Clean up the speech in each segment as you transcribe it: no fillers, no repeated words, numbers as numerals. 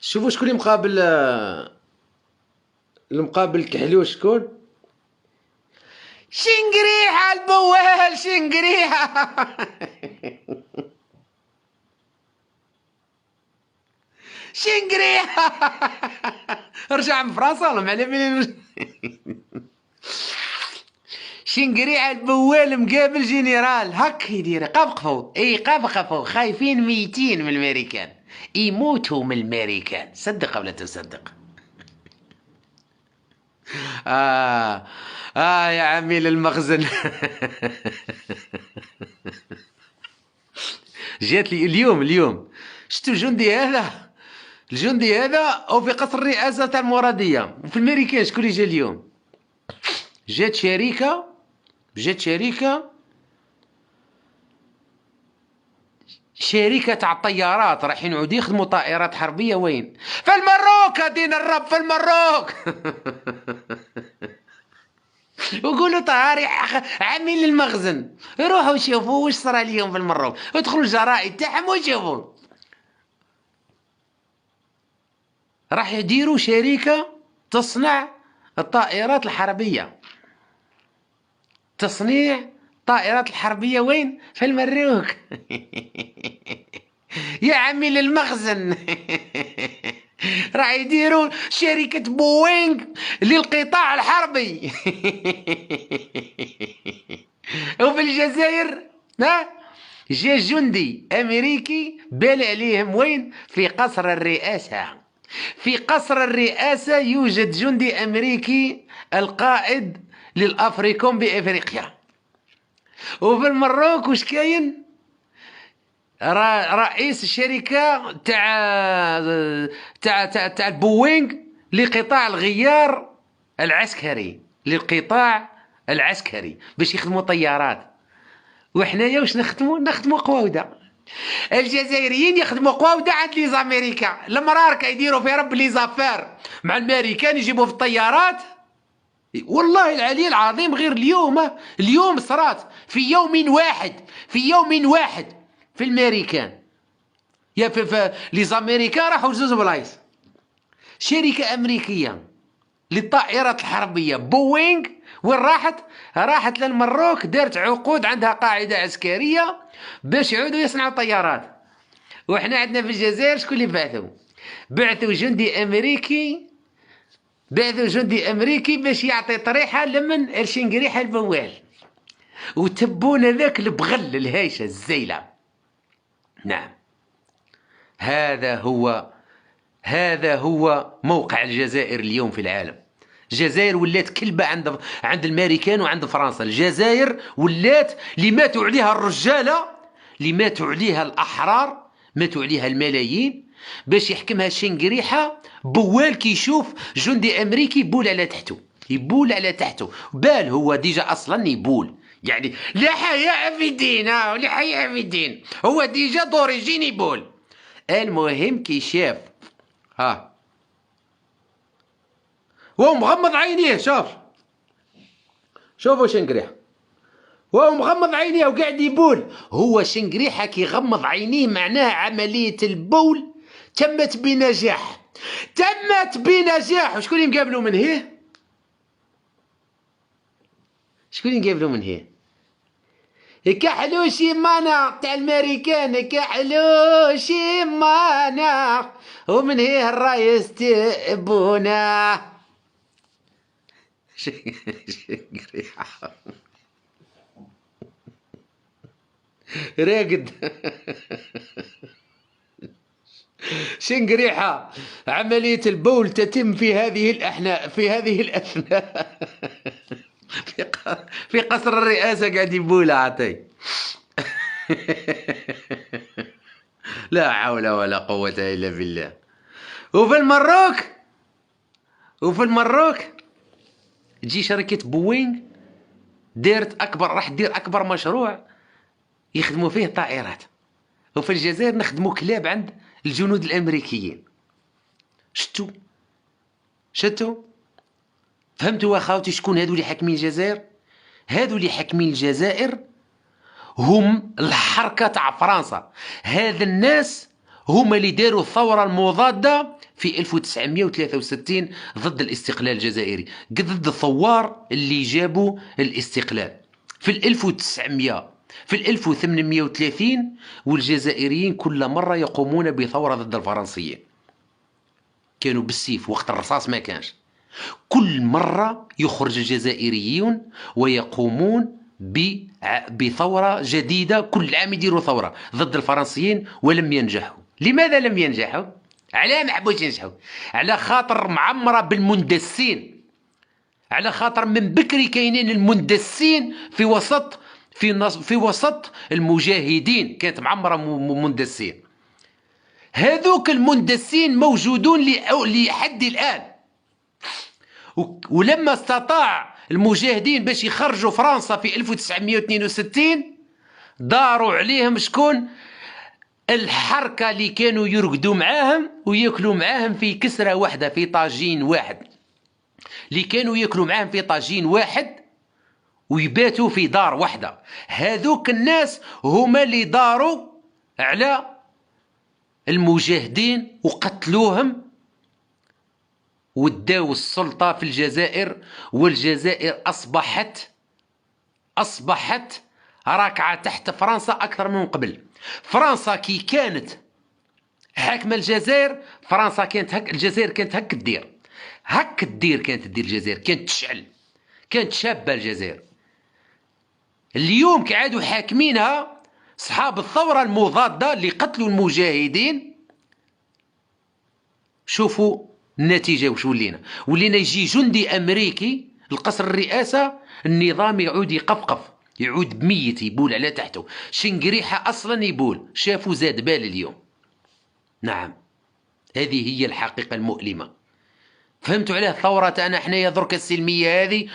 شوفوا شكون اللي مقابل الكحلوش شكون؟ شنقريحة البوال شنقريحة. شنقريحة. رجع من فرنسا ولا على بالي. شنقريحة البوال مقابل جنرال هك يدير قفقفوا قفقفوا خايفين ميتين من الامريكان يموتوا من الامريكان صدق ولا تصدق. يا عميل المخزن. جات لي اليوم شفتوا الجندي هذا او في قصر الرئاسه تاع المراديه وفي الامريكان شكون اللي جا اليوم؟ جات شركه تاع الطيارات رايحين يعودوا يخدموا طائرات حربيه وين؟ في المروك دين الرب في المروك. وقولوا طهاري عميل المخزن روحوا شوفوا واش صرا اليوم في المروك ادخلوا الجرائد تاعهم وشوفوا راح يديروا شركه تصنع الطائرات الحربيه. تصنيع الطائرات الحربيه وين؟ في المروك. يا عميل المخزن. راح يديروا شركة بوينغ للقطاع الحربي. وفي الجزائر جا جندي أمريكي بال عليهم وين؟ في قصر الرئاسة. في قصر الرئاسة يوجد جندي أمريكي القائد للأفريكوم بإفريقيا. وفي المروك وش كاين؟ رئيس الشركة تاع البوينغ لقطاع الغيار العسكري للقطاع العسكري باش يخدموا طيارات. وحنايا واش نخدموا قواودة. الجزائريين يخدموا قواودة عند لي زاميريكا. المراركة يديروا في رب لي زافار مع الامريكان يجيبوا في الطيارات. والله العلي العظيم غير اليوم صرات في يوم واحد في الامريكان يا في لي زاميريكان راحوا لزوج بلايص. شركه امريكيه للطائرات الحربيه بوينغ وين راحت للمروك دارت عقود عندها قاعده عسكريه باش يعودوا يصنعوا طيارات. وحنا عندنا في الجزائر شكون اللي بعثوا جندي امريكي باش يعطي طريحه لمن الشنقريحه البوال وتبونا ذاك البغل الهايشه الزيله. نعم هذا هو موقع الجزائر اليوم في العالم. الجزائر ولات كلبة عند الامريكان وعند فرنسا. الجزائر ولات اللي ماتوا عليها الرجالة، اللي ماتوا عليها الأحرار، ماتوا عليها الملايين باش يحكمها شنقريحة بوال كيشوف جندي أمريكي يبول على تحته بال هو ديجا أصلا يبول يعني لا حياء في الدين هو ديجا دوريجين يبول. المهم كي شاف وهو مغمض عينيه شوفوا شنقريحة وهو مغمض عينيه وقاعد يبول. هو شنقريحة كي يغمض عينيه معناه عملية البول تمت بنجاح. وشكون اللي مقابلوا من هيه؟ كحلوشي مانا تاع الامريكان كحلوشي مانا ومن هيه الرايس تبونا. شنقريحة راقد. شنقريحة عملية البول تتم في هذه الأثناء. في قصر الرئاسة قاعد يبول عطي. لا حول ولا قوة إلا بالله. وفي المروك تجي شركة بوينغ راح تدير أكبر مشروع يخدموا فيه طائرات. وفي الجزائر نخدموا كلاب عند الجنود الأمريكيين. شتو فهمتوا اخوتي شكون هادو اللي حاكمين الجزائر؟ هادو اللي حاكمين الجزائر هم الحركة تاع فرنسا. هذا الناس هما اللي داروا الثورة المضادة في 1963 ضد الاستقلال الجزائري، ضد الثوار اللي جابوا الاستقلال في 1900 في 1830. والجزائريين كل مرة يقومون بثورة ضد الفرنسيين، كانوا بالسيف وقت الرصاص ما كانش. كل مرة يخرج الجزائريون ويقومون بثورة جديدة، كل عام يديروا ثورة ضد الفرنسيين ولم ينجحوا. لماذا لم ينجحوا؟ علاه ما حبوش ينجحوا؟ على خاطر معمرة بالمندسين، على خاطر من بكري كاينين المندسين في وسط المجاهدين، كانت معمرة مندسين. هذوك المندسين موجودون لحد الآن. ولما استطاع المجاهدين باش يخرجوا فرنسا في 1962 داروا عليهم شكون؟ الحركة اللي كانوا يرقدوا معاهم وياكلوا معاهم في كسرة واحدة، في طاجين واحد، اللي كانوا ياكلوا معاهم في طاجين واحد ويباتوا في دار واحدة. هذوك الناس هما اللي داروا على المجاهدين وقتلوهم وداو السلطة في الجزائر. والجزائر أصبحت راكعة تحت فرنسا أكثر من قبل. فرنسا كي كانت حاكمة الجزائر، فرنسا كانت هك، الجزائر كانت هك الدير، كانت الدير الجزائر، كانت تشعل، كانت شابة الجزائر. اليوم كعادوا حاكمينها صحاب الثورة المضادة اللي قتلوا المجاهدين. شوفوا النتيجة وش ولينا يجي جندي أمريكي القصر الرئاسة، النظام يعود يقفقف، يعود بميت، يبول على تحته. شنقريحة أصلا يبول، شافوا زاد بال اليوم. نعم، هذه هي الحقيقة المؤلمة. فهمتوا علاه الثورة تاعنا حنايا درك السلمية هذه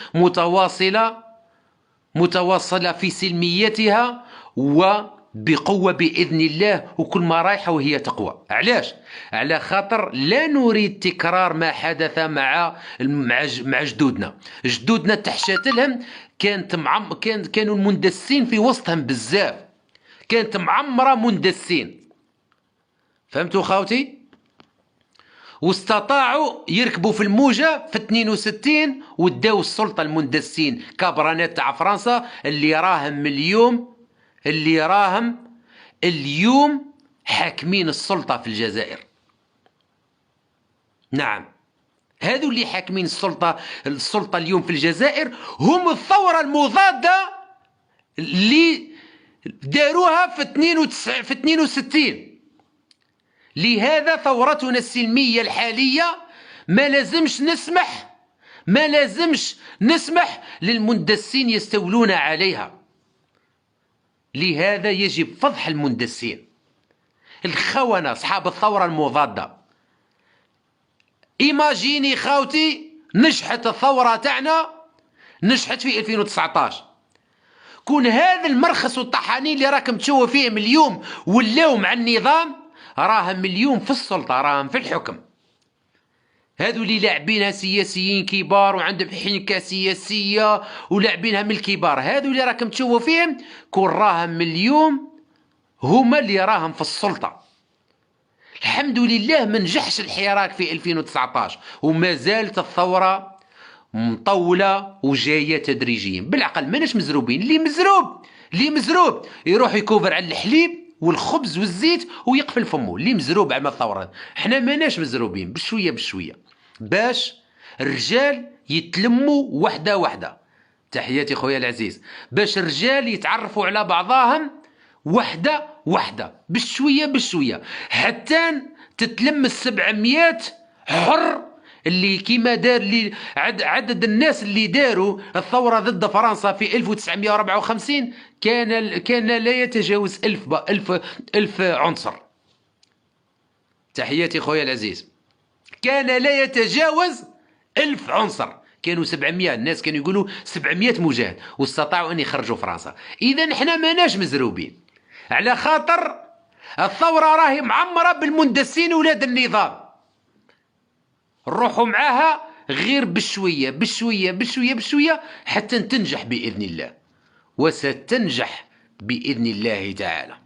متواصلة في سلميتها وبقوة بإذن الله، وكل ما رايحة وهي تقوى. علاش؟ على خاطر لا نريد تكرار ما حدث مع جدودنا تحشات لهم. كانوا المندسين في وسطهم بزاف، كانت معمرة مندسين. فهمتوا خاوتي؟ واستطاعوا يركبوا في الموجة في 62 وداو السلطة المندسين كابرانات تاع فرنسا اللي راهم اليوم حاكمين السلطة في الجزائر. نعم، هذو اللي حاكمين السلطة اليوم في الجزائر هم الثورة المضادة اللي داروها في 62. لهذا ثورتنا السلمية الحالية ما لازمش نسمح للمندسين يستولون عليها. لهذا يجب فضح المندسين، الخونة أصحاب الثورة المضادة. إيماجيني خاوتي نجحت الثورة تاعنا، نجحت في 2019. كون هذا المرخص والطحانين اللي راكم تشوفوا فيهم اليوم ولاو مع النظام، راهم اليوم في السلطة، راهم في الحكم. هذو اللي لاعبينها سياسيين كبار وعندهم حنكة سياسية ولاعبينها من الكبار، هذو اللي راكم تشوفوا فيهم كون راهم اليوم هما اللي راهم في السلطة. الحمد لله ما نجحش الحراك في 2019 وما زالت الثورة مطولة وجاية تدريجيا. بالعقل ماناش مزروبين. اللي مزروب يروح يكوفر على الحليب والخبز والزيت ويقفل فمه. اللي مزروب على الثورة، احنا ماناش مزروبين، بشوية باش الرجال يتلموا وحدة. تحياتي خويا العزيز. باش الرجال يتعرفوا على بعضهم وحدة بشوية حتى تتلم 700 حر اللي كيما دار اللي عدد الناس اللي داروا الثورة ضد فرنسا في 1954 كان لا يتجاوز 1000 عنصر. تحياتي خويا العزيز. كان لا يتجاوز 1000 عنصر، كانوا 700 الناس، كانوا يقولوا 700 مجاهد واستطاعوا أن يخرجوا فرنسا. إذا احنا ماناش مزروبين، على خاطر الثورة راهي معمرة بالمندسين ولاد النظام. نروحوا معاها غير بشوية حتى تنجح بإذن الله، وستنجح بإذن الله تعالى.